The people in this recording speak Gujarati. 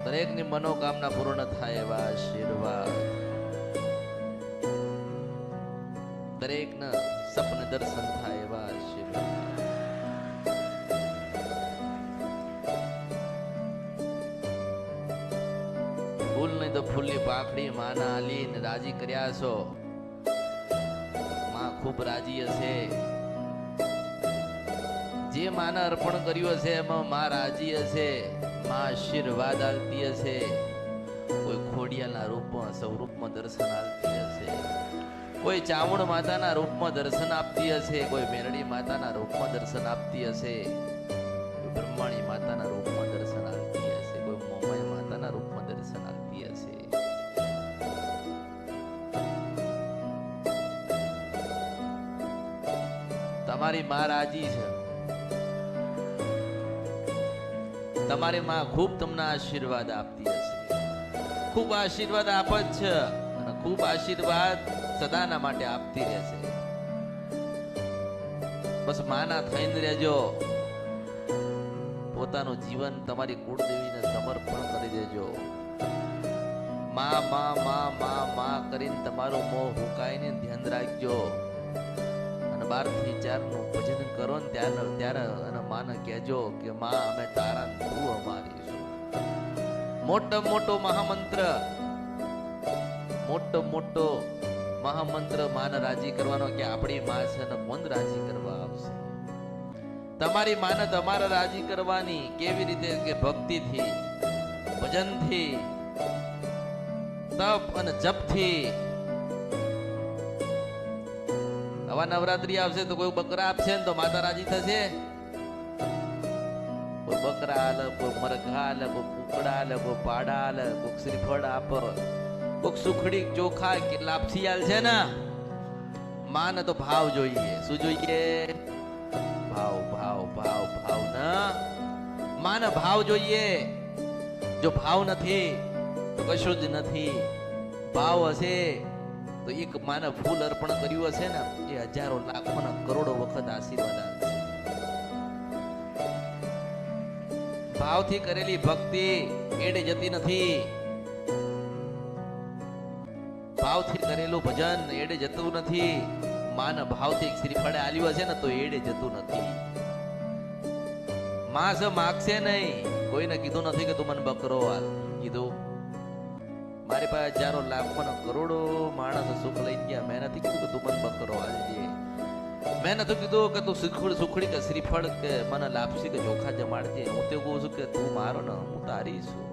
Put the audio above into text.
દરેકની મનોકામના પૂર્ણ થાય એવા આશીર્વાદ, દરેકના સપને દર્શન થાય એવા આશીર્વાદ. ફૂલ નહીં તો ફૂલની પાખડી માના આલીને રાજી કર્યા છો. માં ખૂબ રાજી હશે. જે માને અર્પણ કર્યું હશે એમાં માં રાજી હશે. માં આશીર્વાદ આલતી હશે. કોઈ ખોડિયાલના રૂપમાં સ્વરૂપમાં દર્શન આલતી હશે, કોઈ ચામુંડ માતાના રૂપમાં દર્શન આપતી હશે, કોઈ મેરડી માતાના રૂપમાં દર્શન આપતી હશે, કોઈ બ્રહ્માણી માતાના રૂપમાં દર્શન આપતી હશે, કોઈ મોમાઈ માતાના રૂપમાં દર્શન આપતી હશે. તમારી માં રાજી છે. તમારી માં ખૂબ તમને આશીર્વાદ આપતી હશે. ખૂબ આશીર્વાદ આપે જ છે અને ખૂબ આશીર્વાદ સદાના માટે આપતી રહેશે. બસ માના થઈને રહેજો. પોતાનું જીવન તમારી કુળદેવીને સમર્પણ કરી દેજો. માં માં માં માં માં કરીને તમારું મોં હુકાઈને ધ્યાન રાખજો. અને 12 થી 4 નું ભજન કરો ને ત્યારે અને માને કહેજો કે માં અમે તારા, તું અમારી છું. મોટો મોટો મહામંત્ર, મોટો મોટો મહામંત્ર માને રાજી કરવાનો કે આપણી માં છે ને કોણ રાજી કરવા આવશે. તમારી માને તમારે રાજી કરવાની કેવી રીતે કે ભક્તિથી, ભજનથી, તપ અને જપથી. હવે નવરાત્રી આવશે તો કોઈ બકરા આપશે ને તો માતા રાજી થશે. કોઈ બકરા આલે, કોઈ મરઘા આલે, કોઈ કુકડા આલે, કોઈ પાડા આલે, કોઈ શ્રીફળ આપ, કોઈ સુખડી ચોખા કે લાપસી આલ છે ને. માને તો ભાવ જોઈએ. શું જોઈએ? ભાવ ભાવ ભાવ ભાવ ના. માને ભાવ જોઈએ. જો ભાવ નથી તો કશું જ નથી. ભાવ હશે તો એક માને ફૂલ અર્પણ કર્યું હશે ને એ હજારો લાખો ને કરોડો વખત આશીર્વાદ આપશે. ભાવથી કરેલી ભક્તિ એડે જતી નથી. ભાવથી કરેલું ભજન એડે જતું નથી. માને ભાવથી શ્રીફળે આલ્યું હશે ને તો એડે જતું નથી. માં સ માગશે નહીં. કોઈને કીધું નથી કે તું મને બકરો હાલ. કીધું મારી પાસે હજારો લાખો ને કરોડો માણસ સુખ લઈ ગયા. મેં નથી કીધું કે તું મને બકરો હાલજે. મેં નથી કીધું કે તું સુખડી કે શ્રીફળ કે મને લાપસી કે ચોખા જમાડજે. હું તો કહું છું કે તું મારો ને હું તારી છું.